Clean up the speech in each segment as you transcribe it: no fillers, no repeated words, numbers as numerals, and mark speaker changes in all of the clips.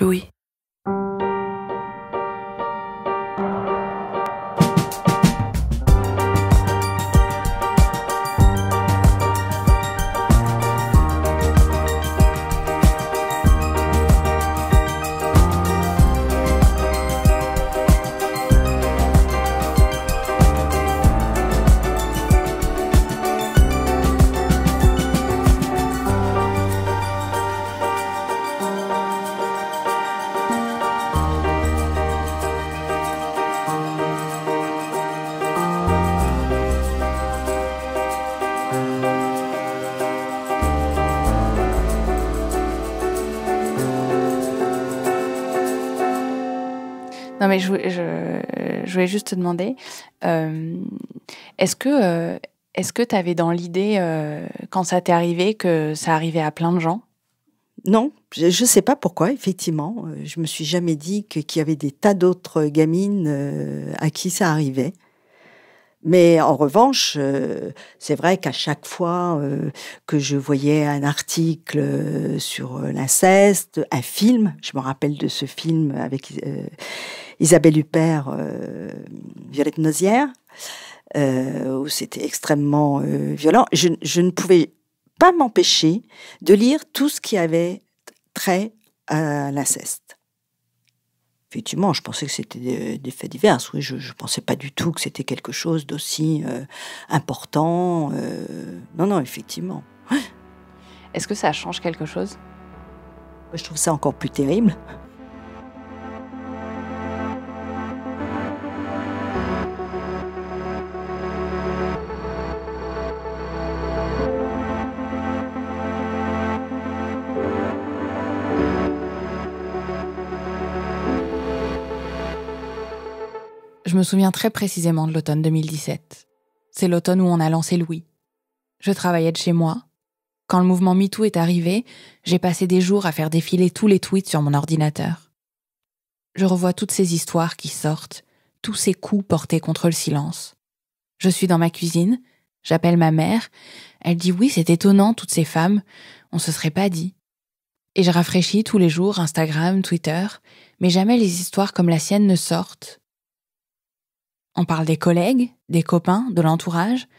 Speaker 1: Louis. Non mais je voulais juste te demander, est-ce que tu avais dans l'idée, quand ça t'est arrivé, que ça arrivait à plein de gens?
Speaker 2: Non, je ne sais pas pourquoi, effectivement. Je me suis jamais dit qu'il y avait des tas d'autres gamines à qui ça arrivait. Mais en revanche, c'est vrai qu'à chaque fois que je voyais un article sur l'inceste, un film, je me rappelle de ce film avec Isabelle Huppert, Violette Nozière, où c'était extrêmement violent, je ne pouvais pas m'empêcher de lire tout ce qui avait trait à l'inceste. Effectivement, je pensais que c'était des faits divers. Oui, je ne pensais pas du tout que c'était quelque chose d'aussi important. Non, effectivement.
Speaker 1: Est-ce que ça change quelque chose?
Speaker 2: Je trouve ça encore plus terrible.
Speaker 1: Je me souviens très précisément de l'automne 2017. C'est l'automne où on a lancé Louis. Je travaillais de chez moi. Quand le mouvement MeToo est arrivé, j'ai passé des jours à faire défiler tous les tweets sur mon ordinateur. Je revois toutes ces histoires qui sortent, tous ces coups portés contre le silence. Je suis dans ma cuisine, j'appelle ma mère, elle dit oui, c'est étonnant toutes ces femmes, on se serait pas dit. Et je rafraîchis tous les jours Instagram, Twitter, mais jamais les histoires comme la sienne ne sortent. On parle des collègues, des copains, de l'entourage,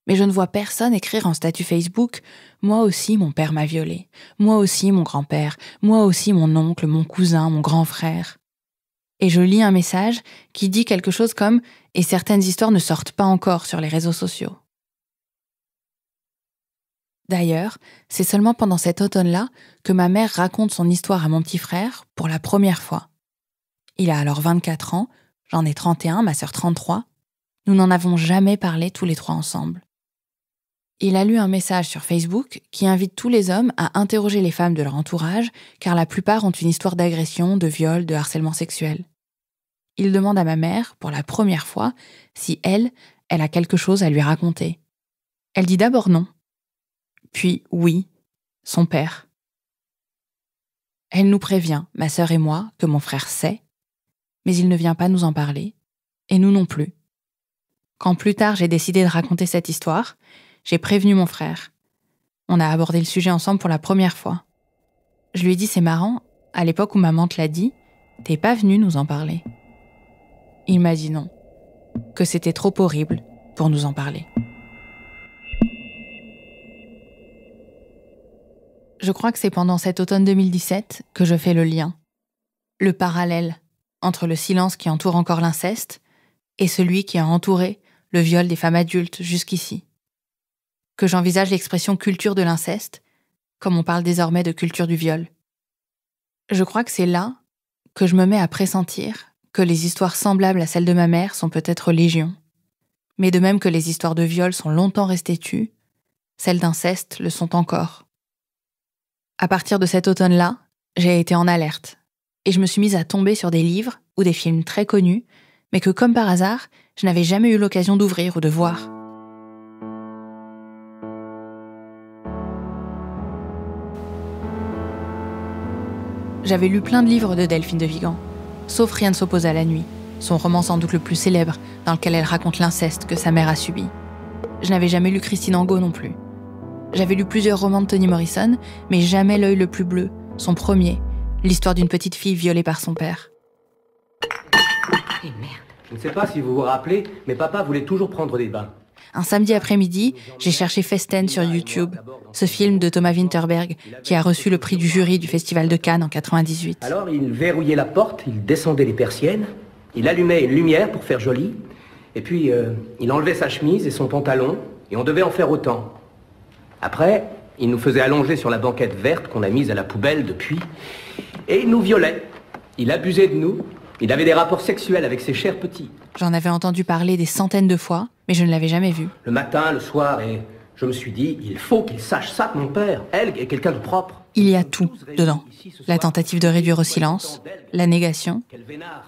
Speaker 1: mais je ne vois personne écrire en statut Facebook « Moi aussi, mon père m'a violée. Moi aussi, mon grand-père. Moi aussi, mon oncle, mon cousin, mon grand frère. » Et je lis un message qui dit quelque chose comme « Et certaines histoires ne sortent pas encore sur les réseaux sociaux. » D'ailleurs, c'est seulement pendant cet automne-là que ma mère raconte son histoire à mon petit frère pour la première fois. Il a alors 24 ans, j'en ai 31, ma sœur 33. Nous n'en avons jamais parlé tous les trois ensemble. Il a lu un message sur Facebook qui invite tous les hommes à interroger les femmes de leur entourage, car la plupart ont une histoire d'agression, de viol, de harcèlement sexuel. Il demande à ma mère, pour la première fois, si elle a quelque chose à lui raconter. Elle dit d'abord non, puis oui, son père. Elle nous prévient, ma sœur et moi, que mon frère sait, mais il ne vient pas nous en parler, et nous non plus. Quand plus tard j'ai décidé de raconter cette histoire, j'ai prévenu mon frère. On a abordé le sujet ensemble pour la première fois. Je lui ai dit, c'est marrant, à l'époque où maman te l'a dit, t'es pas venu nous en parler. Il m'a dit non, que c'était trop horrible pour nous en parler. Je crois que c'est pendant cet automne 2017 que je fais le lien, le parallèle entre le silence qui entoure encore l'inceste et celui qui a entouré le viol des femmes adultes jusqu'ici. Que j'envisage l'expression culture de l'inceste, comme on parle désormais de culture du viol. Je crois que c'est là que je me mets à pressentir que les histoires semblables à celles de ma mère sont peut-être légion. Mais de même que les histoires de viol sont longtemps restées tues, celles d'inceste le sont encore. À partir de cet automne-là, j'ai été en alerte, et je me suis mise à tomber sur des livres ou des films très connus, mais que comme par hasard, je n'avais jamais eu l'occasion d'ouvrir ou de voir. J'avais lu plein de livres de Delphine de Vigan, sauf Rien ne s'oppose à la nuit, son roman sans doute le plus célèbre, dans lequel elle raconte l'inceste que sa mère a subi. Je n'avais jamais lu Christine Angot non plus. J'avais lu plusieurs romans de Toni Morrison, mais jamais L'œil le plus bleu, son premier, l'histoire d'une petite fille violée par son père.
Speaker 3: Et merde.
Speaker 4: Je ne sais pas si vous vous rappelez, mais papa voulait toujours prendre des bains.
Speaker 1: Un samedi après-midi, j'ai cherché Festen sur YouTube, ce film de Thomas Vinterberg qui a reçu le prix du jury du Festival de Cannes en 98.
Speaker 4: Alors il verrouillait la porte, il descendait les persiennes, il allumait une lumière pour faire joli, et puis il enlevait sa chemise et son pantalon, et on devait en faire autant. Après, il nous faisait allonger sur la banquette verte qu'on a mise à la poubelle depuis, et il nous violait. Il abusait de nous, il avait des rapports sexuels avec ses chers petits.
Speaker 1: J'en avais entendu parler des centaines de fois, mais je ne l'avais jamais vu.
Speaker 4: Le matin, le soir, et je me suis dit, il faut qu'il sache ça de mon père. Elle est quelqu'un de propre.
Speaker 1: Il y a tout dedans. La tentative de réduire au silence, la négation,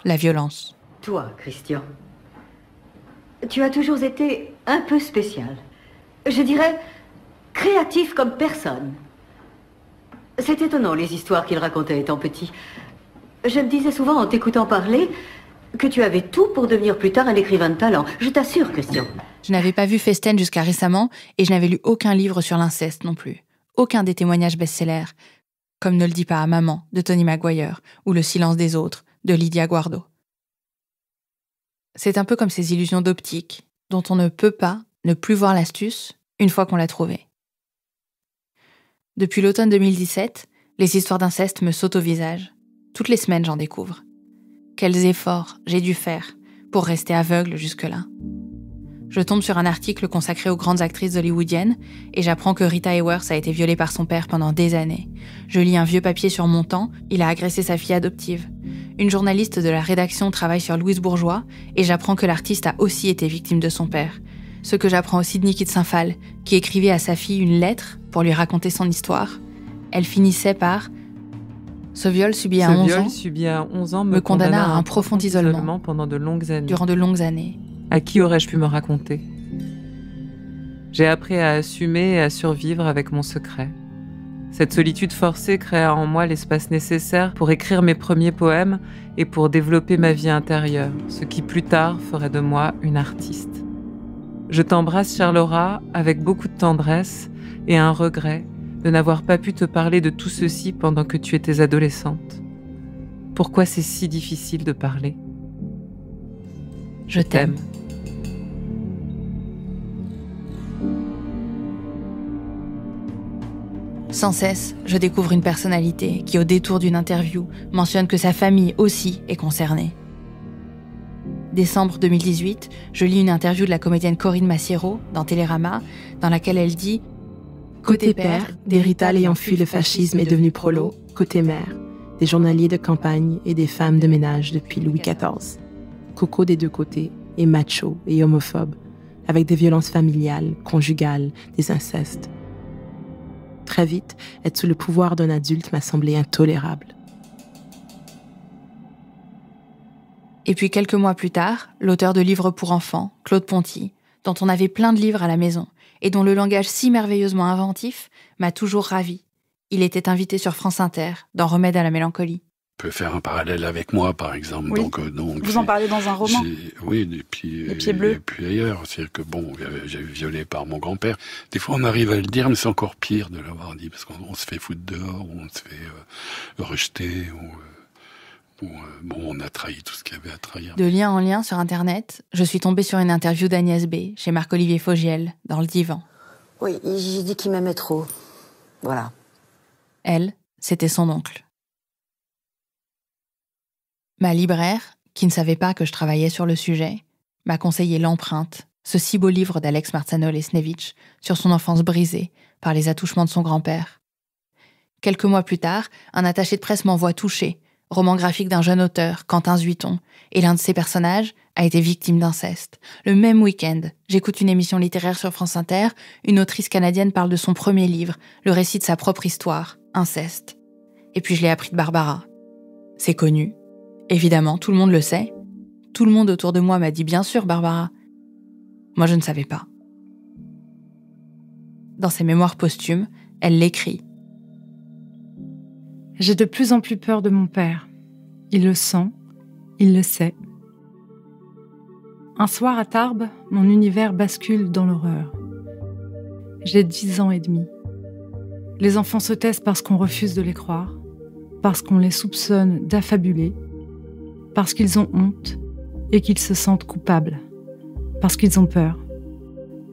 Speaker 1: la violence.
Speaker 3: Toi, Christian, tu as toujours été un peu spécial. Je dirais créatif comme personne. C'est étonnant les histoires qu'il racontait étant petit. Je me disais souvent en t'écoutant parler que tu avais tout pour devenir plus tard un écrivain de talent. Je t'assure, Christian.
Speaker 1: Je n'avais pas vu Festen jusqu'à récemment et je n'avais lu aucun livre sur l'inceste non plus. Aucun des témoignages best-sellers. Comme Ne le dis pas à maman, de Tony Maguire, ou Le silence des autres, de Lydia Guardo. C'est un peu comme ces illusions d'optique, dont on ne peut pas ne plus voir l'astuce une fois qu'on l'a trouvée. Depuis l'automne 2017, les histoires d'inceste me sautent au visage. Toutes les semaines, j'en découvre. Quels efforts j'ai dû faire pour rester aveugle jusque-là. Je tombe sur un article consacré aux grandes actrices hollywoodiennes et j'apprends que Rita Hayworth a été violée par son père pendant des années. Je lis un vieux papier sur Montan, il a agressé sa fille adoptive. Une journaliste de la rédaction travaille sur Louise Bourgeois et j'apprends que l'artiste a aussi été victime de son père. Ce que j'apprends aussi de Niki de Saint-Phal, qui écrivait à sa fille une lettre pour lui raconter son histoire. Elle finissait par « Ce viol subi à 11 ans me condamna à un profond isolement
Speaker 5: pendant de longues années.
Speaker 1: Durant de longues années.
Speaker 5: À qui aurais-je pu me raconter ? J'ai appris à assumer et à survivre avec mon secret. Cette solitude forcée créa en moi l'espace nécessaire pour écrire mes premiers poèmes et pour développer ma vie intérieure, ce qui plus tard ferait de moi une artiste. Je t'embrasse, chère Laura, avec beaucoup de tendresse et un regret de n'avoir pas pu te parler de tout ceci pendant que tu étais adolescente. Pourquoi c'est si difficile de parler ?
Speaker 1: Je t'aime. Sans cesse, je découvre une personnalité qui, au détour d'une interview, mentionne que sa famille aussi est concernée. Décembre 2018, je lis une interview de la comédienne Corinne Massiero dans Télérama, dans laquelle elle dit «
Speaker 6: Côté père, des Rital ayant fui le fascisme et devenu prolo. Côté mère, des journaliers de campagne et des femmes de ménage depuis Louis XIV. Coco des deux côtés, et macho et homophobe, avec des violences familiales, conjugales, des incestes. Très vite, être sous le pouvoir d'un adulte m'a semblé intolérable. »
Speaker 1: Et puis quelques mois plus tard, l'auteur de livres pour enfants, Claude Ponty, dont on avait plein de livres à la maison, et dont le langage si merveilleusement inventif m'a toujours ravie. Il était invité sur France Inter, dans Remède à la mélancolie.
Speaker 7: On peut faire un parallèle avec moi, par exemple.
Speaker 8: Oui.
Speaker 7: Donc,
Speaker 8: vous en parlez dans un roman.
Speaker 7: Oui, et puis,
Speaker 8: Les pieds bleus.
Speaker 7: Et puis ailleurs. C'est-à-dire que bon, j'ai été violé par mon grand-père. Des fois, on arrive à le dire, mais c'est encore pire de l'avoir dit, parce qu'on se fait foutre dehors, ou on se fait rejeter, bon, on a trahi tout ce qu'il y avait à trahir.
Speaker 1: De lien en lien sur Internet, je suis tombée sur une interview d'Agnès B. chez Marc-Olivier Fogiel, dans Le Divan.
Speaker 9: Oui, j'ai dit qu'il m'aimait trop. Voilà.
Speaker 1: Elle, c'était son oncle. Ma libraire, qui ne savait pas que je travaillais sur le sujet, m'a conseillé L'Empreinte, ce si beau livre d'Alex Marcanol-Esnevich sur son enfance brisée par les attouchements de son grand-père. Quelques mois plus tard, un attaché de presse m'envoie Touché, roman graphique d'un jeune auteur, Quentin Zuiton, et l'un de ses personnages a été victime d'inceste. Le même week-end, j'écoute une émission littéraire sur France Inter, une autrice canadienne parle de son premier livre, le récit de sa propre histoire, Inceste. Et puis je l'ai appris de Barbara. C'est connu. Évidemment, tout le monde le sait. Tout le monde autour de moi m'a dit « Bien sûr, Barbara ». Moi, je ne savais pas. Dans ses mémoires posthumes, elle l'écrit.
Speaker 8: J'ai de plus en plus peur de mon père. Il le sent, il le sait. Un soir à Tarbes, mon univers bascule dans l'horreur. J'ai 10 ans et demi. Les enfants se taisent parce qu'on refuse de les croire. parce qu'on les soupçonne d'affabuler, parce qu'ils ont honte et qu'ils se sentent coupables, parce qu'ils ont peur,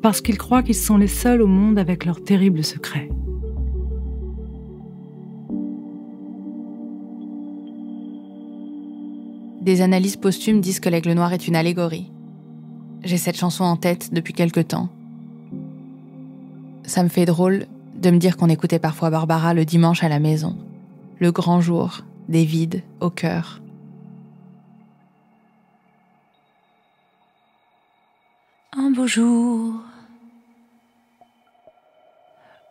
Speaker 8: parce qu'ils croient qu'ils sont les seuls au monde avec leurs terribles secrets.
Speaker 1: Des analyses posthumes disent que l'Aigle Noir est une allégorie. J'ai cette chanson en tête depuis quelque temps. Ça me fait drôle de me dire qu'on écoutait parfois Barbara le dimanche à la maison. Le grand jour, des vides au cœur.
Speaker 8: Un beau jour,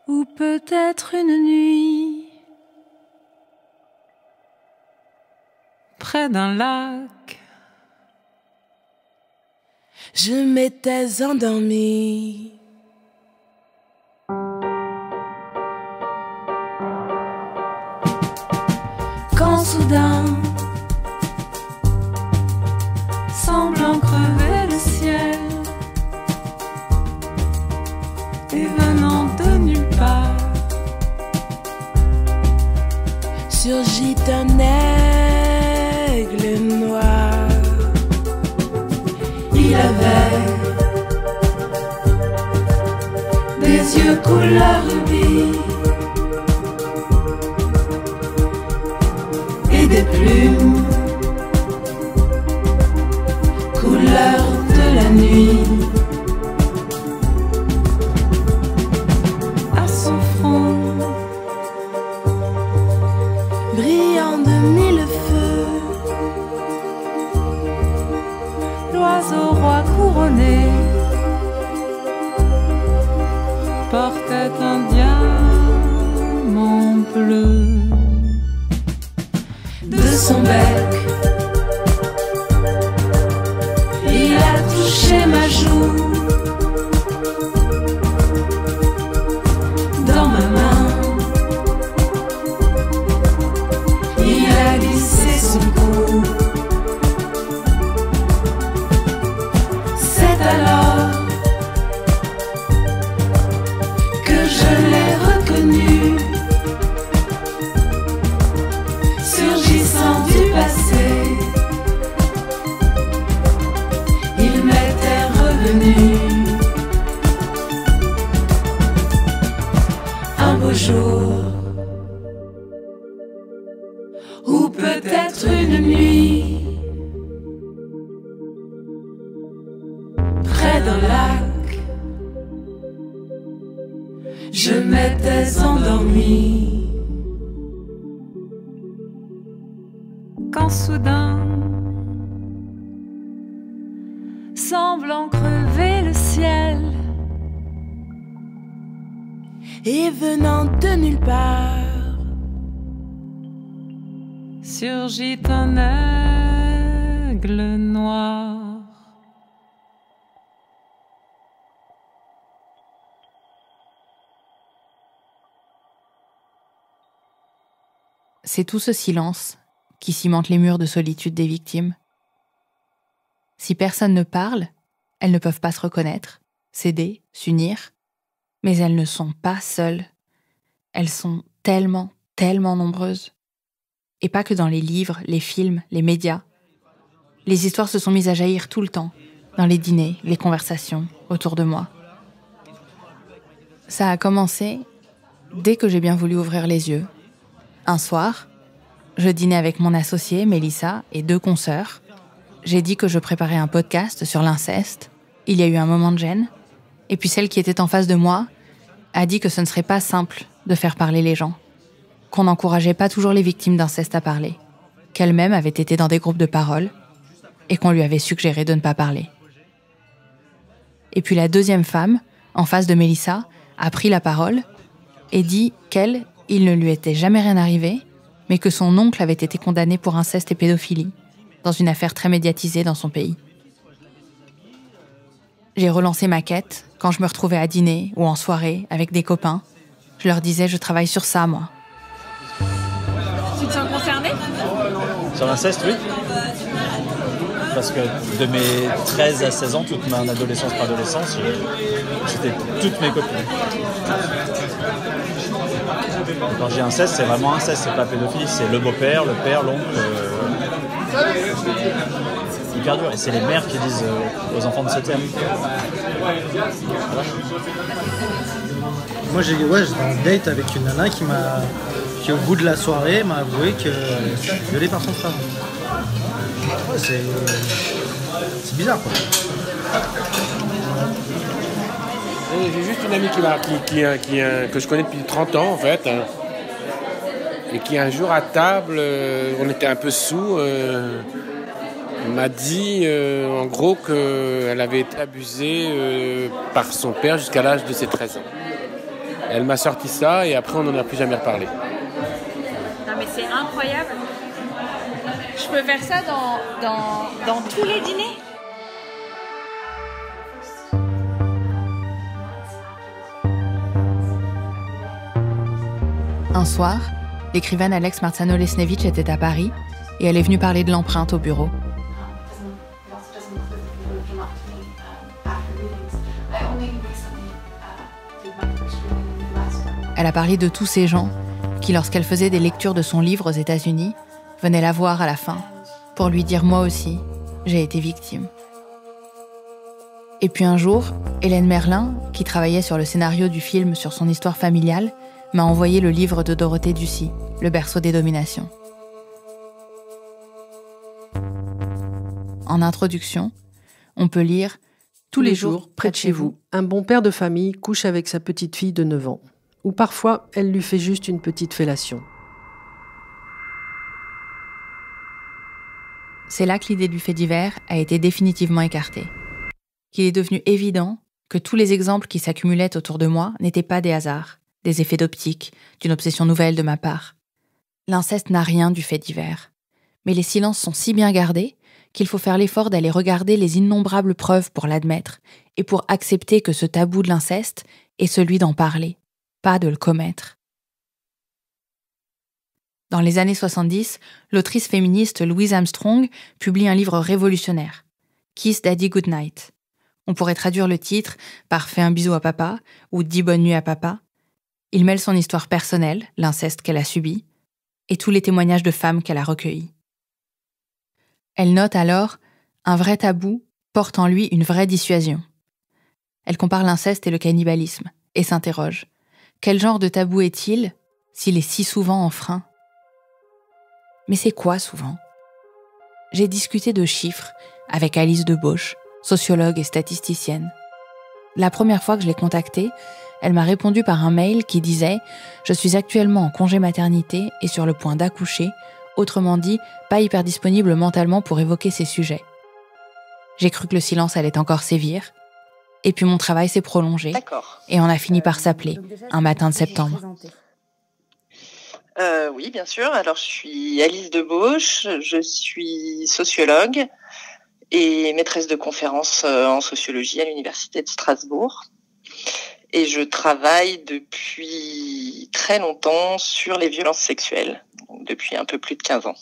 Speaker 8: ou peut-être une nuit,
Speaker 5: Près d'un lac,
Speaker 6: je m'étais endormie. Quand soudain,
Speaker 8: semblant crever le ciel,
Speaker 5: et venant de nulle part,
Speaker 6: surgit un aigle noir.
Speaker 8: il avait des yeux couleur rubis et des plumes couleur de la nuit.
Speaker 5: à son front,
Speaker 6: Brillant de mille feux,
Speaker 5: l'oiseau roi couronné portait un diamant bleu.
Speaker 8: De son bec, il a touché ma joue. Dans ma main, il a glissé son cou. C'est alors que je l'ai reconnu, surgissant du passé. Il m'était revenu. Un beau jour, ou peut-être une nuit, près d'un lac, je m'étais endormie.
Speaker 5: Quand soudain, semblant crever le ciel,
Speaker 6: et venant de nulle part,
Speaker 5: surgit un aigle noir.
Speaker 1: C'est tout ce silence qui cimente les murs de solitude des victimes. Si personne ne parle, elles ne peuvent pas se reconnaître, s'aider, s'unir, mais elles ne sont pas seules. Elles sont tellement, tellement nombreuses. Et pas que dans les livres, les films, les médias. Les histoires se sont mises à jaillir tout le temps, dans les dîners, les conversations, autour de moi. Ça a commencé dès que j'ai bien voulu ouvrir les yeux. Un soir, je dînais avec mon associée, Mélissa, et 2 consoeurs. J'ai dit que je préparais un podcast sur l'inceste. Il y a eu un moment de gêne. Et puis celle qui était en face de moi a dit que ce ne serait pas simple de faire parler les gens. Qu'on n'encourageait pas toujours les victimes d'inceste à parler. Qu'elle-même avait été dans des groupes de parole et qu'on lui avait suggéré de ne pas parler. Et puis la deuxième femme, en face de Mélissa, a pris la parole et dit qu'elle, il ne lui était jamais rien arrivé, mais que son oncle avait été condamné pour inceste et pédophilie, dans une affaire très médiatisée dans son pays. J'ai relancé ma quête quand je me retrouvais à dîner ou en soirée avec des copains. Je leur disais, je travaille sur ça, moi.
Speaker 10: Tu te sens concerné?
Speaker 11: Sur l'inceste, oui. Parce que de mes 13 à 16 ans, toute mon adolescence, préadolescence, c'était toutes mes copines. Quand je dis inceste, c'est vraiment inceste, c'est pas pédophilie, c'est le beau-père, le père, l'oncle. C'est hyper dur. Et c'est les mères qui disent aux enfants de se taire. Voilà.
Speaker 12: Moi, j'étais en date avec une nana qui au bout de la soirée, m'a avoué qu'elle était violée par son frère. Ouais, c'est bizarre, quoi.
Speaker 13: J'ai juste une amie que je connais depuis 30 ans, en fait, hein, et qui un jour à table, on était un peu sous, m'a dit en gros qu'elle avait été abusée par son père jusqu'à l'âge de ses 13 ans. Elle m'a sorti ça et après on n'en a plus jamais reparlé.
Speaker 10: Non mais c'est incroyable. Je peux faire ça dans tous les dîners.
Speaker 1: Un soir, l'écrivaine Alex Marciano-Lesnevich était à Paris et elle est venue parler de l'empreinte au bureau. Elle a parlé de tous ces gens qui, lorsqu'elle faisait des lectures de son livre aux États-Unis, venaient la voir à la fin pour lui dire « moi aussi, j'ai été victime ». Et puis un jour, Hélène Merlin, qui travaillait sur le scénario du film sur son histoire familiale, m'a envoyé le livre de Dorothée Ducy, Le berceau des dominations. En introduction, on peut lire «
Speaker 14: Tous les jours, près de chez vous, un bon père de famille couche avec sa petite fille de 9 ans. Ou parfois, elle lui fait juste une petite fellation. »
Speaker 1: C'est là que l'idée du fait divers a été définitivement écartée. Qu'il est devenu évident que tous les exemples qui s'accumulaient autour de moi n'étaient pas des hasards, des effets d'optique, d'une obsession nouvelle de ma part. L'inceste n'a rien du fait divers. Mais les silences sont si bien gardés qu'il faut faire l'effort d'aller regarder les innombrables preuves pour l'admettre et pour accepter que ce tabou de l'inceste est celui d'en parler, pas de le commettre. Dans les années 70, l'autrice féministe Louise Armstrong publie un livre révolutionnaire, Kiss Daddy Goodnight. On pourrait traduire le titre par « Fais un bisou à papa » ou « Dis bonne nuit à papa ». Il mêle son histoire personnelle, l'inceste qu'elle a subi, et tous les témoignages de femmes qu'elle a recueillis. Elle note alors « Un vrai tabou porte en lui une vraie dissuasion ». Elle compare l'inceste et le cannibalisme, et s'interroge « Quel genre de tabou est-il s'il est si souvent enfreint ?» Mais c'est quoi souvent ? J'ai discuté de chiffres avec Alice Debauche, sociologue et statisticienne. La première fois que je l'ai contactée, elle m'a répondu par un mail qui disait « Je suis actuellement en congé maternité et sur le point d'accoucher, autrement dit, pas hyper disponible mentalement pour évoquer ces sujets. » J'ai cru que le silence allait encore sévir, et puis mon travail s'est prolongé, et on a fini par s'appeler, un matin de septembre.
Speaker 15: Oui, bien sûr. Alors, je suis Alice Debauche, je suis sociologue et maîtresse de conférences en sociologie à l'Université de Strasbourg. Et je travaille depuis très longtemps sur les violences sexuelles, donc depuis un peu plus de 15 ans.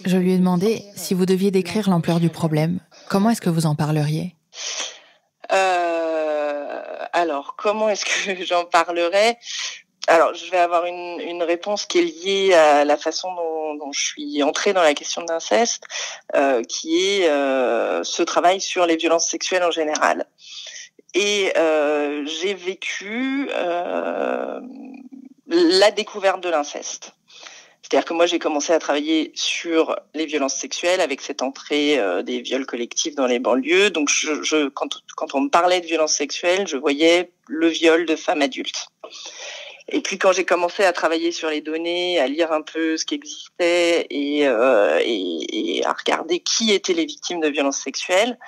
Speaker 1: Je lui ai demandé si vous deviez décrire l'ampleur du problème. Comment est-ce que vous en parleriez ?
Speaker 15: Alors, comment est-ce que j'en parlerais ? Alors, je vais avoir une réponse qui est liée à la façon dont je suis entrée dans la question de l'inceste, qui est ce travail sur les violences sexuelles en général. Et j'ai vécu la découverte de l'inceste. C'est-à-dire que moi, j'ai commencé à travailler sur les violences sexuelles avec cette entrée des viols collectifs dans les banlieues. Donc, quand on me parlait de violences sexuelles, je voyais le viol de femmes adultes. Et puis quand j'ai commencé à travailler sur les données, à lire un peu ce qui existait et à regarder qui étaient les victimes de violences sexuelles,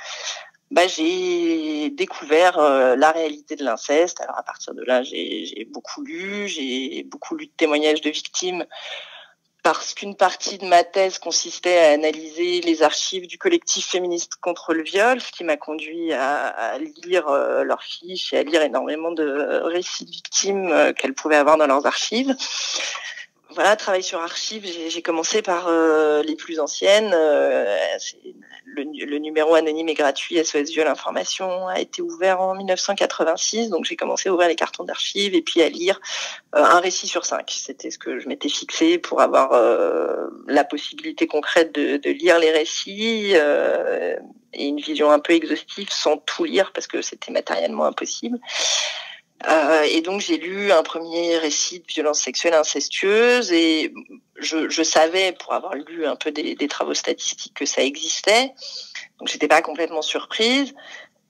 Speaker 15: j'ai découvert la réalité de l'inceste. Alors à partir de là, j'ai beaucoup lu de témoignages de victimes parce qu'une partie de ma thèse consistait à analyser les archives du collectif féministe contre le viol, ce qui m'a conduit à lire leurs fiches et à lire énormément de récits de victimes qu'elles pouvaient avoir dans leurs archives. Voilà, travail sur archives, j'ai commencé par les plus anciennes, c'est le numéro anonyme et gratuit SOS Viol Information a été ouvert en 1986. Donc j'ai commencé à ouvrir les cartons d'archives et puis à lire un récit sur 5. C'était ce que je m'étais fixé pour avoir la possibilité concrète de lire les récits et une vision un peu exhaustive sans tout lire parce que c'était matériellement impossible. Et donc j'ai lu un premier récit de violence sexuelle incestueuse et je savais, pour avoir lu un peu des travaux statistiques, que ça existait. Donc j'étais pas complètement surprise.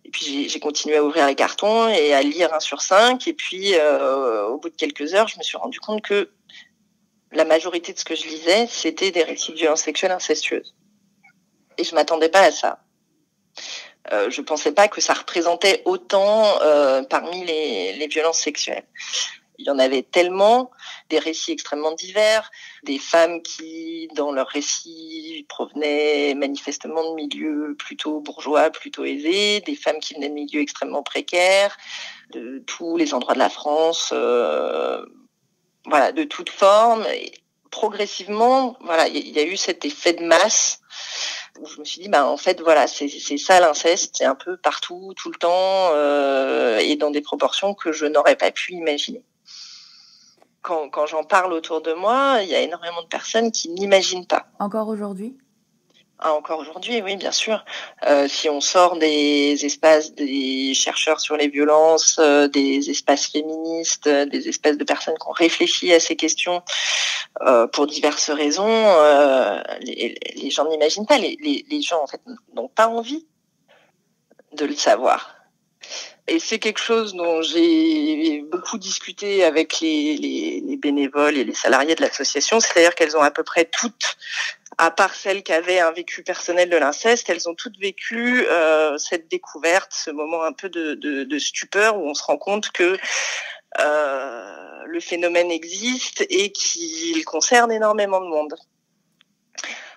Speaker 15: Et puis j'ai continué à ouvrir les cartons et à lire 1 sur 5. Et puis au bout de quelques heures, je me suis rendu compte que la majorité de ce que je lisais, c'était des récits de violence sexuelle incestueuse. Et je m'attendais pas à ça. Je pensais pas que ça représentait autant parmi les violences sexuelles. Il y en avait tellement, des récits extrêmement divers, des femmes qui, dans leurs récits, provenaient manifestement de milieux plutôt bourgeois, plutôt aisés, des femmes qui venaient de milieux extrêmement précaires, de tous les endroits de la France, voilà, de toutes formes. Et progressivement, voilà, il y a eu cet effet de masse où je me suis dit, en fait, voilà, c'est ça l'inceste, c'est un peu partout, tout le temps, et dans des proportions que je n'aurais pas pu imaginer. Quand j'en parle autour de moi, il y a énormément de personnes qui n'imaginent pas.
Speaker 1: Encore aujourd'hui ?
Speaker 15: Encore aujourd'hui, oui, bien sûr. Si on sort des espaces des chercheurs sur les violences, des espaces féministes, des espaces de personnes qui ont réfléchi à ces questions pour diverses raisons, les gens n'imaginent pas. Les gens, en fait, n'ont pas envie de le savoir. Et c'est quelque chose dont j'ai beaucoup discuté avec les bénévoles et les salariés de l'association. C'est-à-dire qu'elles ont à peu près toutes, à part celles qui avaient un vécu personnel de l'inceste, elles ont toutes vécu cette découverte, ce moment un peu de stupeur où on se rend compte que le phénomène existe et qu'il concerne énormément de monde.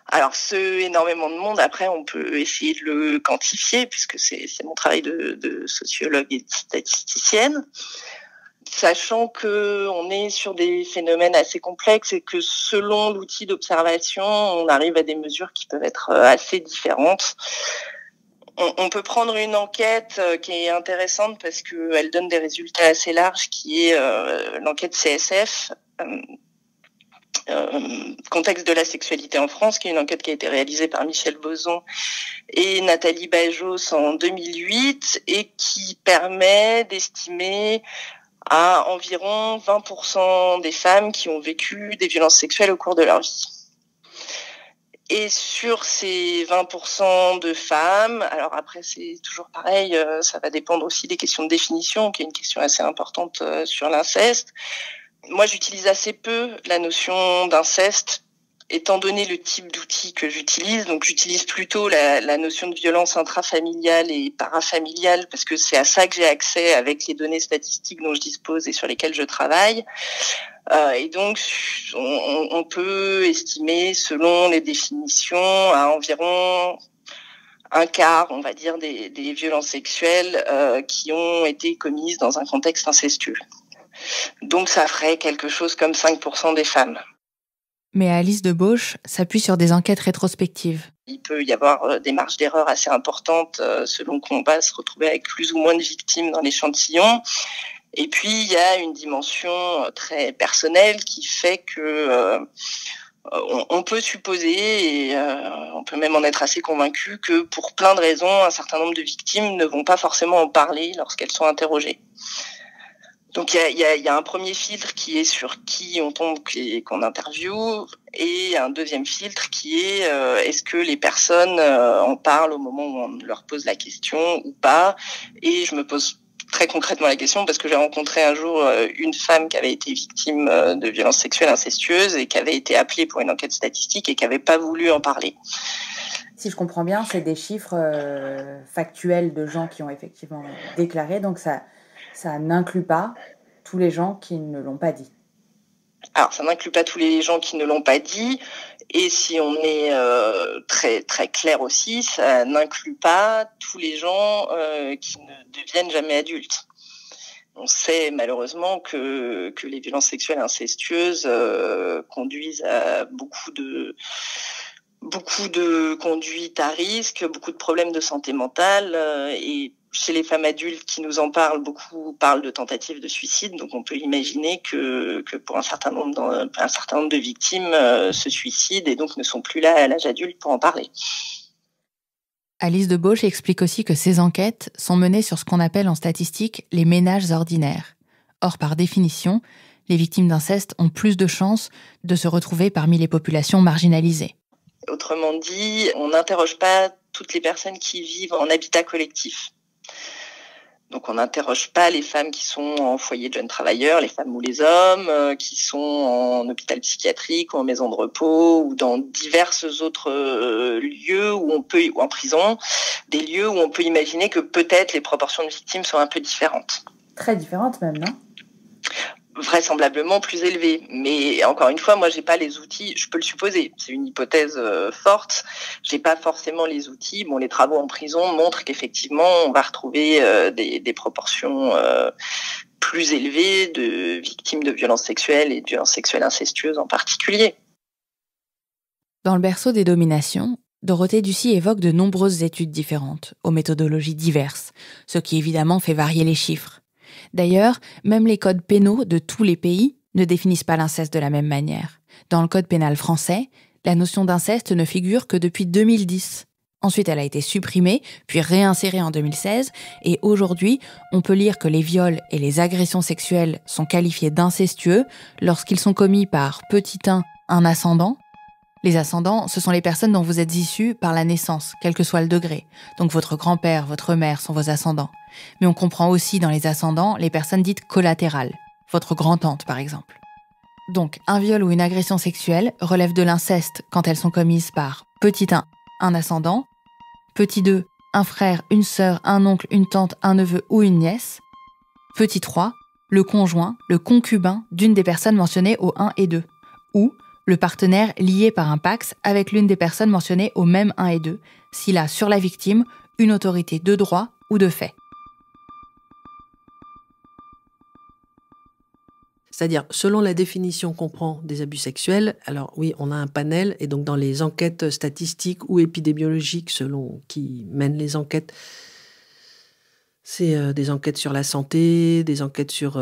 Speaker 15: Alors, ce énormément de monde, après, on peut essayer de le quantifier, puisque c'est mon travail de sociologue et de statisticienne, sachant que on est sur des phénomènes assez complexes et que selon l'outil d'observation, on arrive à des mesures qui peuvent être assez différentes. On peut prendre une enquête qui est intéressante parce qu'elle donne des résultats assez larges, qui est l'enquête CSF, contexte de la sexualité en France, qui est une enquête qui a été réalisée par Michel Boson et Nathalie Bajos en 2008 et qui permet d'estimer à environ 20% des femmes qui ont vécu des violences sexuelles au cours de leur vie. Et sur ces 20% de femmes, alors après c'est toujours pareil, ça va dépendre aussi des questions de définition, qui est une question assez importante sur l'inceste. Moi, j'utilise assez peu la notion d'inceste, étant donné le type d'outil que j'utilise. Donc, j'utilise plutôt la notion de violence intrafamiliale et parafamiliale, parce que c'est à ça que j'ai accès avec les données statistiques dont je dispose et sur lesquelles je travaille. Et donc, on peut estimer, selon les définitions, à environ un quart, on va dire, des violences sexuelles qui ont été commises dans un contexte incestueux. Donc ça ferait quelque chose comme 5% des femmes.
Speaker 1: Mais Alice Debauche s'appuie sur des enquêtes rétrospectives.
Speaker 15: Il peut y avoir des marges d'erreur assez importantes selon qu'on va se retrouver avec plus ou moins de victimes dans l'échantillon. Et puis il y a une dimension très personnelle qui fait que on peut supposer, et on peut même en être assez convaincu, que pour plein de raisons, un certain nombre de victimes ne vont pas forcément en parler lorsqu'elles sont interrogées. Donc il y a un premier filtre qui est sur qui on tombe et qu'on interviewe, et un deuxième filtre qui est est-ce que les personnes en parlent au moment où on leur pose la question ou pas. Et je me pose très concrètement la question parce que j'ai rencontré un jour une femme qui avait été victime de violences sexuelles incestueuses et qui avait été appelée pour une enquête statistique et qui n'avait pas voulu en parler.
Speaker 1: Si je comprends bien, c'est des chiffres factuels de gens qui ont effectivement déclaré, donc ça n'inclut pas tous les gens qui ne l'ont pas dit.
Speaker 15: Alors, ça n'inclut pas tous les gens qui ne l'ont pas dit. Et si on est très très clair aussi, ça n'inclut pas tous les gens qui ne deviennent jamais adultes. On sait malheureusement que les violences sexuelles incestueuses conduisent à beaucoup beaucoup de conduites à risque, beaucoup de problèmes de santé mentale. Et chez les femmes adultes qui nous en parlent, beaucoup parlent de tentatives de suicide. Donc on peut imaginer que pour un certain nombre de victimes se suicident et donc ne sont plus là à l'âge adulte pour en parler.
Speaker 1: Alice Debauche explique aussi que ces enquêtes sont menées sur ce qu'on appelle en statistique les ménages ordinaires. Or, par définition, les victimes d'inceste ont plus de chances de se retrouver parmi les populations marginalisées.
Speaker 15: Autrement dit, on n'interroge pas toutes les personnes qui vivent en habitat collectif. Donc on n'interroge pas les femmes qui sont en foyer de jeunes travailleurs, les femmes ou les hommes, qui sont en hôpital psychiatrique ou en maison de repos ou dans divers autres lieux où on peut, ou en prison, des lieux où on peut imaginer que peut-être les proportions de victimes sont un peu différentes.
Speaker 1: Très différentes même, non ?
Speaker 15: Vraisemblablement plus élevées. Mais encore une fois, moi, j'ai pas les outils. Je peux le supposer. C'est une hypothèse forte. J'ai pas forcément les outils. Bon, les travaux en prison montrent qu'effectivement, on va retrouver des proportions plus élevées de victimes de violences sexuelles et de violences sexuelles incestueuses en particulier.
Speaker 1: Dans le berceau des dominations, Dorothée Ducy évoque de nombreuses études différentes, aux méthodologies diverses, ce qui évidemment fait varier les chiffres. D'ailleurs, même les codes pénaux de tous les pays ne définissent pas l'inceste de la même manière. Dans le code pénal français, la notion d'inceste ne figure que depuis 2010. Ensuite, elle a été supprimée, puis réinsérée en 2016, et aujourd'hui, on peut lire que les viols et les agressions sexuelles sont qualifiés d'incestueux lorsqu'ils sont commis par petit 1, un ascendant. Les ascendants, ce sont les personnes dont vous êtes issus par la naissance, quel que soit le degré. Donc votre grand-père, votre mère sont vos ascendants. Mais on comprend aussi dans les ascendants les personnes dites collatérales, votre grand-tante par exemple. Donc un viol ou une agression sexuelle relève de l'inceste quand elles sont commises par petit 1, un ascendant, petit 2, un frère, une sœur, un oncle, une tante, un neveu ou une nièce, petit 3, le conjoint, le concubin d'une des personnes mentionnées au 1 et 2, ou le partenaire lié par un pax avec l'une des personnes mentionnées au même 1 et 2, s'il a sur la victime une autorité de droit ou de fait.
Speaker 14: C'est-à-dire, selon la définition qu'on prend des abus sexuels, alors oui, on a un panel, et donc dans les enquêtes statistiques ou épidémiologiques, selon qui mènent les enquêtes, c'est des enquêtes sur la santé, des enquêtes sur...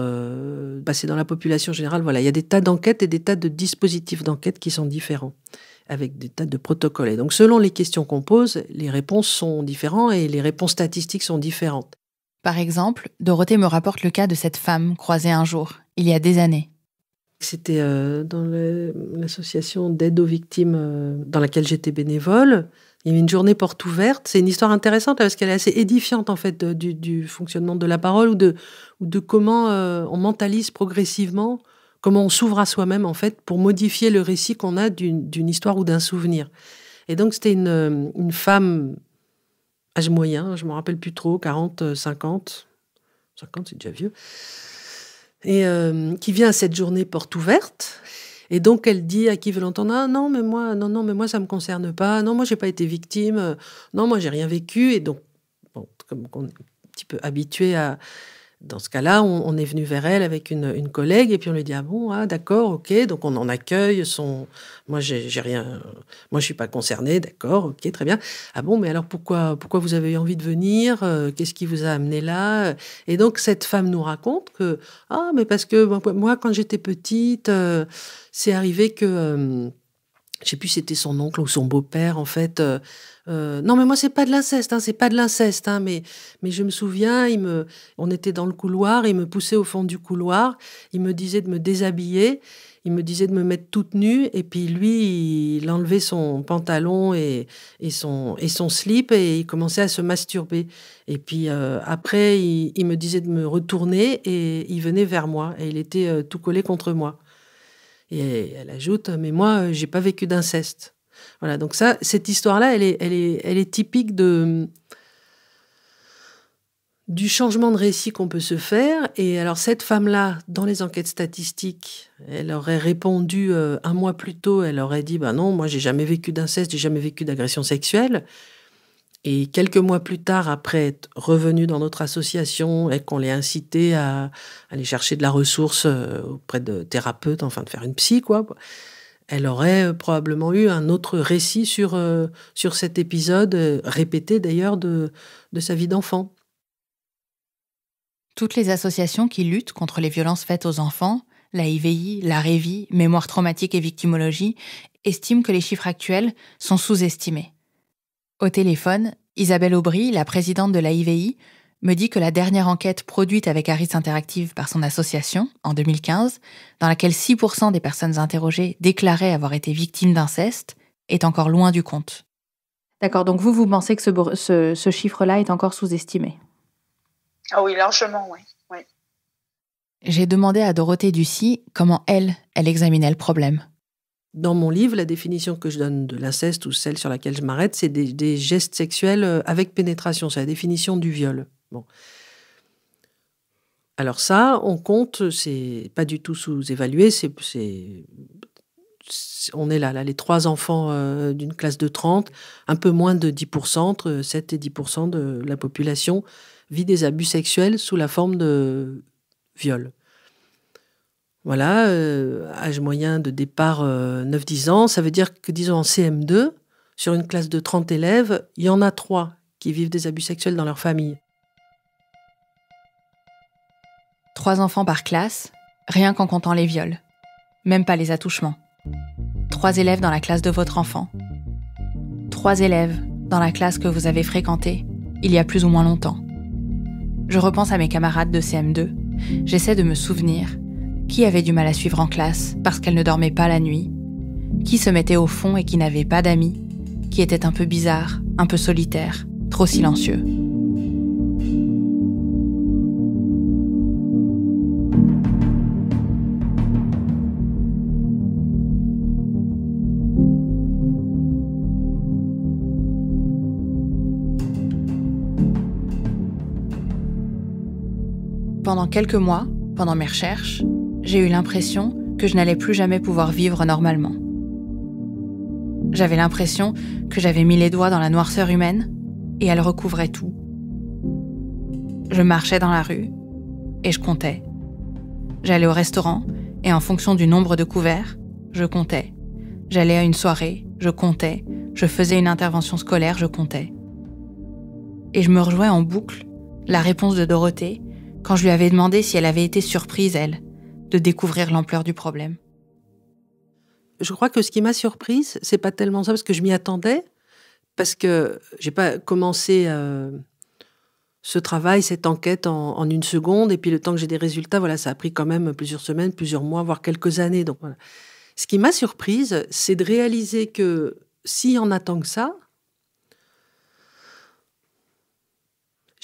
Speaker 14: c'est dans la population générale, voilà. Il y a des tas d'enquêtes et des tas de dispositifs d'enquête qui sont différents, avec des tas de protocoles. Et donc, selon les questions qu'on pose, les réponses sont différentes et les réponses statistiques sont différentes.
Speaker 1: Par exemple, Dorothée me rapporte le cas de cette femme croisée un jour, il y a des années.
Speaker 14: C'était dans l'association d'aide aux victimes dans laquelle j'étais bénévole. Il y avait une journée porte ouverte. C'est une histoire intéressante parce qu'elle est assez édifiante en fait du fonctionnement de la parole ou de comment on mentalise progressivement, comment on s'ouvre à soi-même en fait pour modifier le récit qu'on a d'une histoire ou d'un souvenir. Et donc c'était une femme âge moyen, je me rappelle plus trop, 40, 50 c'est déjà vieux, et qui vient à cette journée porte ouverte. Et donc, elle dit à qui veut l'entendre, ah non, mais moi, ça me concerne pas. Non, moi, j'ai pas été victime. Non, moi, j'ai rien vécu. Et donc, bon, comme on est un petit peu habitué à, dans ce cas-là, on est venu vers elle avec une collègue et puis on lui dit, ah bon, ah d'accord, ok. Donc, on en accueille moi, j'ai rien, moi, je suis pas concernée, d'accord, ok, très bien. Ah bon, mais alors pourquoi vous avez eu envie de venir? Qu'est-ce qui vous a amené là? Et donc, cette femme nous raconte que, ah, mais parce que moi, quand j'étais petite, c'est arrivé que, je sais plus si c'était son oncle ou son beau-père, en fait. Non, mais moi, c'est pas de l'inceste, mais je me souviens, on était dans le couloir, il me poussait au fond du couloir, il me disait de me déshabiller, il me disait de me mettre toute nue, et puis lui, il enlevait son pantalon et son slip, et il commençait à se masturber. Et puis après, il me disait de me retourner, et il venait vers moi, et il était tout collé contre moi. Et elle ajoute, mais moi, j'ai pas vécu d'inceste. Voilà, donc cette histoire-là, elle est typique du changement de récit qu'on peut se faire. Et alors, cette femme-là, dans les enquêtes statistiques, elle aurait répondu 1 mois plus tôt, elle aurait dit, non, moi, j'ai jamais vécu d'inceste, j'ai jamais vécu d'agression sexuelle. Et quelques mois plus tard, après être revenue dans notre association et qu'on l'ait incitée à aller chercher de la ressource auprès de thérapeutes, enfin de faire une psy, quoi, elle aurait probablement eu un autre récit sur cet épisode, répété d'ailleurs, de sa vie d'enfant.
Speaker 1: Toutes les associations qui luttent contre les violences faites aux enfants, la IVI, la Révi, Mémoire traumatique et victimologie, estiment que les chiffres actuels sont sous-estimés. Au téléphone, Isabelle Aubry, la présidente de la IVI, me dit que la dernière enquête produite avec Harris Interactive par son association, en 2015, dans laquelle 6% des personnes interrogées déclaraient avoir été victimes d'inceste, est encore loin du compte. D'accord, donc vous pensez que ce chiffre-là est encore sous-estimé?
Speaker 10: Ah oui, largement, oui.
Speaker 1: J'ai demandé à Dorothée Ducy comment elle examinait le problème.
Speaker 14: Dans mon livre, la définition que je donne de l'inceste, ou celle sur laquelle je m'arrête, c'est des gestes sexuels avec pénétration. C'est la définition du viol. Bon. Alors ça, on compte, c'est pas du tout sous-évalué, on est là, les 3 enfants d'une classe de 30, un peu moins de 10%, entre 7 et 10% de la population vit des abus sexuels sous la forme de viol. Voilà, âge moyen de départ 9-10 ans, ça veut dire que, disons, en CM2, sur une classe de 30 élèves, il y en a 3 qui vivent des abus sexuels dans leur famille.
Speaker 1: 3 enfants par classe, rien qu'en comptant les viols. Même pas les attouchements. 3 élèves dans la classe de votre enfant. 3 élèves dans la classe que vous avez fréquentée il y a plus ou moins longtemps. Je repense à mes camarades de CM2. J'essaie de me souvenir qui avait du mal à suivre en classe parce qu'elle ne dormait pas la nuit, qui se mettait au fond et qui n'avait pas d'amis, qui était un peu bizarre, un peu solitaire, trop silencieux. Pendant quelques mois, pendant mes recherches, j'ai eu l'impression que je n'allais plus jamais pouvoir vivre normalement. J'avais l'impression que j'avais mis les doigts dans la noirceur humaine et elle recouvrait tout. Je marchais dans la rue et je comptais. J'allais au restaurant et en fonction du nombre de couverts, je comptais. J'allais à une soirée, je comptais. Je faisais une intervention scolaire, je comptais. Et je me rejouais en boucle la réponse de Dorothée quand je lui avais demandé si elle avait été surprise, elle, de découvrir l'ampleur du problème.
Speaker 14: Je crois que ce qui m'a surprise, c'est pas tellement ça, parce que je m'y attendais, parce que j'ai pas commencé ce travail, cette enquête en une seconde, et puis le temps que j'ai des résultats, voilà, ça a pris quand même plusieurs semaines, plusieurs mois, voire quelques années. Donc voilà. Ce qui m'a surprise, c'est de réaliser que s'il y en a tant que ça,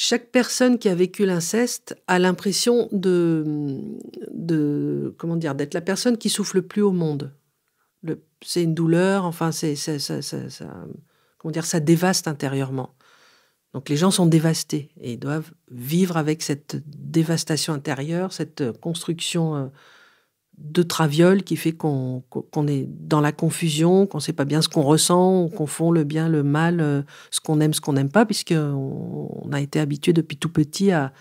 Speaker 14: chaque personne qui a vécu l'inceste a l'impression d'être la personne qui souffre le plus au monde. C'est une douleur, enfin, ça dévaste intérieurement. Donc les gens sont dévastés et doivent vivre avec cette dévastation intérieure, cette construction de traviole qui fait qu'on est dans la confusion, qu'on ne sait pas bien ce qu'on ressent, on confond le bien, le mal, ce qu'on aime, ce qu'on n'aime pas, puisqu'on a été habitué depuis tout petit à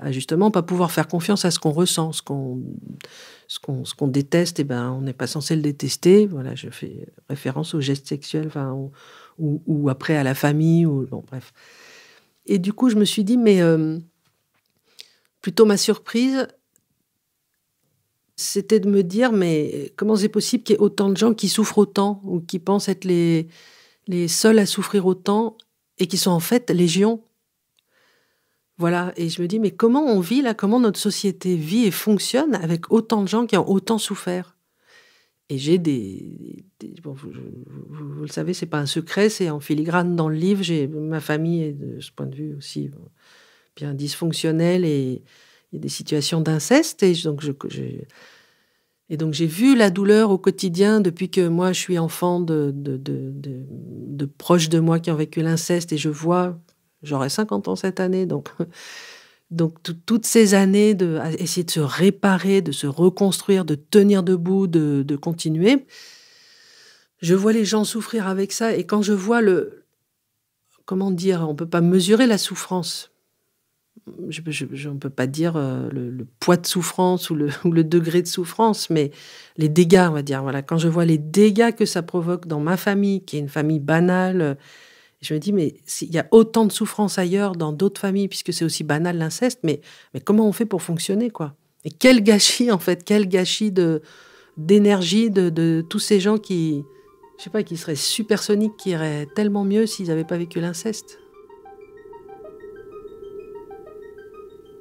Speaker 14: justement pas pouvoir faire confiance à ce qu'on ressent, ce qu'on déteste, on n'est pas censé le détester. Voilà, je fais référence aux gestes sexuels, ou après à la famille, bon, bref. Et du coup, je me suis dit, mais plutôt ma surprise, c'était de me dire, mais comment c'est possible qu'il y ait autant de gens qui souffrent autant, ou qui pensent être les seuls à souffrir autant, et qui sont en fait légion. Voilà, et je me dis, mais comment on vit là, comment notre société vit et fonctionne avec autant de gens qui ont autant souffert? Et j'ai bon, vous le savez, c'est pas un secret, c'est en filigrane dans le livre. Ma famille est de ce point de vue aussi bien dysfonctionnelle, et il y a des situations d'inceste. Et donc j'ai vu la douleur au quotidien depuis que moi je suis enfant de proches de moi qui ont vécu l'inceste, et je vois, j'aurai 50 ans cette année, donc toutes ces années à essayer de se réparer, de se reconstruire, de tenir debout, de continuer. Je vois les gens souffrir avec ça, et quand je vois comment dire, on peut pas mesurer la souffrance, on ne peut pas dire le poids de souffrance ou le degré de souffrance, mais les dégâts, on va dire. Voilà. Quand je vois les dégâts que ça provoque dans ma famille, qui est une famille banale, je me dis, mais il y a autant de souffrance ailleurs dans d'autres familles, puisque c'est aussi banal l'inceste, mais comment on fait pour fonctionner, quoi? Et quel gâchis, en fait, quel gâchis d'énergie de tous ces gens qui seraient supersoniques, qui iraient tellement mieux s'ils n'avaient pas vécu l'inceste.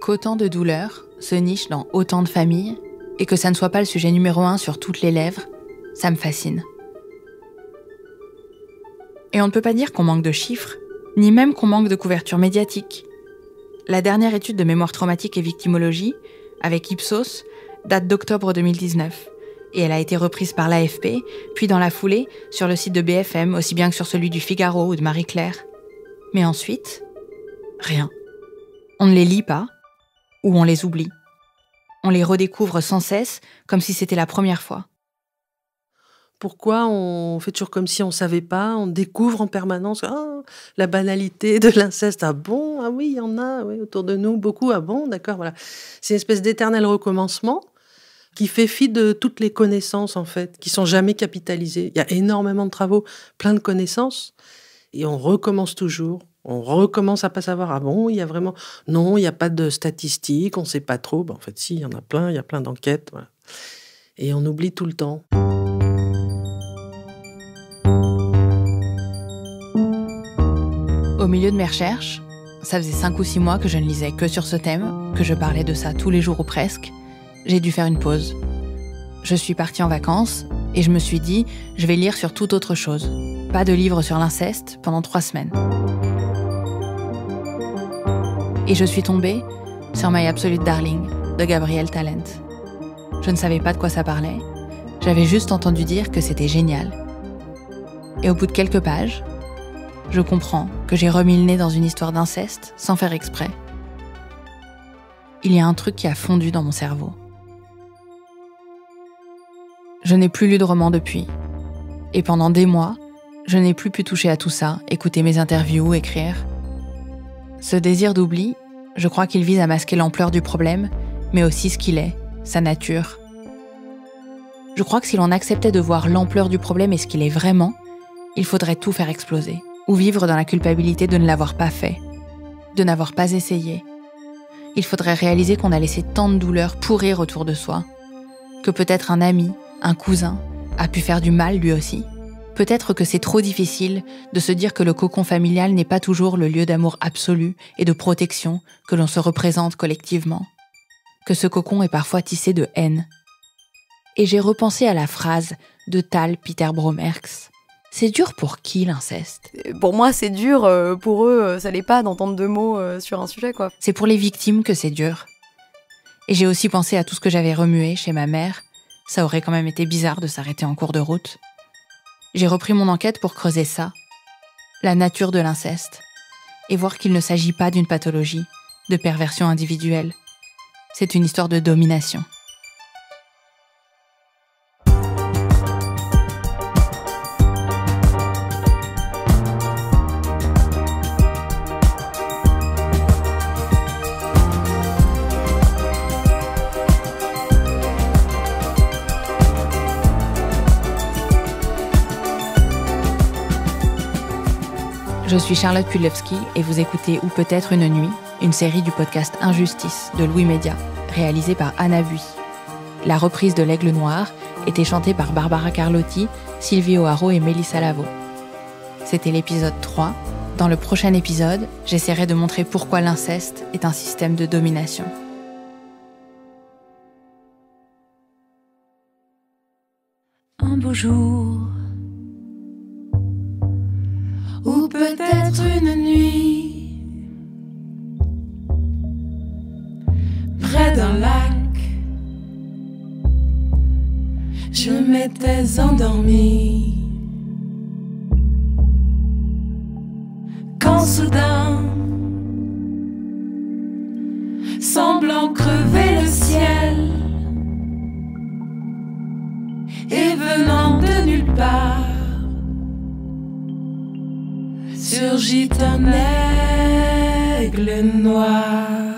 Speaker 1: Qu'autant de douleurs se nichent dans autant de familles et que ça ne soit pas le sujet numéro 1 sur toutes les lèvres, ça me fascine. Et on ne peut pas dire qu'on manque de chiffres, ni même qu'on manque de couverture médiatique. La dernière étude de mémoire traumatique et victimologie, avec Ipsos, date d'octobre 2019. Et elle a été reprise par l'AFP, puis dans la foulée, sur le site de BFM, aussi bien que sur celui du Figaro ou de Marie-Claire. Mais ensuite, rien. On ne les lit pas, ou on les oublie. On les redécouvre sans cesse, comme si c'était la première fois.
Speaker 14: Pourquoi on fait toujours comme si on ne savait pas, on découvre en permanence la banalité de l'inceste. Ah bon? Ah oui, il y en a autour de nous, beaucoup. Ah bon? D'accord, voilà. C'est une espèce d'éternel recommencement qui fait fi de toutes les connaissances, en fait, qui sont jamais capitalisées. Il y a énormément de travaux, plein de connaissances, et on recommence toujours. On recommence à pas savoir, ah bon, il y a vraiment... Non, il n'y a pas de statistiques, on ne sait pas trop. En fait, si, il y en a plein, il y a plein d'enquêtes. Voilà. Et on oublie tout le temps.
Speaker 1: Au milieu de mes recherches, ça faisait 5 ou 6 mois que je ne lisais que sur ce thème, que je parlais de ça tous les jours ou presque. J'ai dû faire une pause. Je suis partie en vacances et je me suis dit, je vais lire sur toute autre chose. Pas de livre sur l'inceste pendant 3 semaines. Et je suis tombée sur My Absolute Darling de Gabrielle Talent. Je ne savais pas de quoi ça parlait. J'avais juste entendu dire que c'était génial. Et au bout de quelques pages, je comprends que j'ai remis le nez dans une histoire d'inceste sans faire exprès. Il y a un truc qui a fondu dans mon cerveau. Je n'ai plus lu de roman depuis. Et pendant des mois, je n'ai plus pu toucher à tout ça, écouter mes interviews, écrire. Ce désir d'oubli, je crois qu'il vise à masquer l'ampleur du problème, mais aussi ce qu'il est, sa nature. Je crois que si l'on acceptait de voir l'ampleur du problème et ce qu'il est vraiment, il faudrait tout faire exploser, ou vivre dans la culpabilité de ne l'avoir pas fait, de n'avoir pas essayé. Il faudrait réaliser qu'on a laissé tant de douleurs pourrir autour de soi, que peut-être un ami, un cousin, a pu faire du mal lui aussi. Peut-être que c'est trop difficile de se dire que le cocon familial n'est pas toujours le lieu d'amour absolu et de protection que l'on se représente collectivement. Que ce cocon est parfois tissé de haine. Et j'ai repensé à la phrase de Tal Peter Bromerx. C'est dur pour qui l'inceste?
Speaker 16: Pour moi, c'est dur. Pour eux, ça l'est pas d'entendre 2 mots sur un sujet, quoi.
Speaker 1: C'est pour les victimes que c'est dur. Et j'ai aussi pensé à tout ce que j'avais remué chez ma mère. Ça aurait quand même été bizarre de s'arrêter en cours de route. J'ai repris mon enquête pour creuser ça, la nature de l'inceste, et voir qu'il ne s'agit pas d'une pathologie, de perversion individuelle. C'est une histoire de domination. Je suis Charlotte Pudlewski et vous écoutez Ou peut-être une nuit, une série du podcast Injustice de Louis Média, réalisée par Anna Bui. La reprise de l'Aigle Noir était chantée par Barbara Carlotti, Sylvie O'Haraud et Mélissa Lavo. C'était l'épisode 3. Dans le prochain épisode, j'essaierai de montrer pourquoi l'inceste est un système de domination.
Speaker 17: Un beau jour, ou peut-être une nuit, près d'un lac, je m'étais endormie, quand soudain, semblant crever le ciel, et venant de nulle part, surgit un œil l'aigle noir.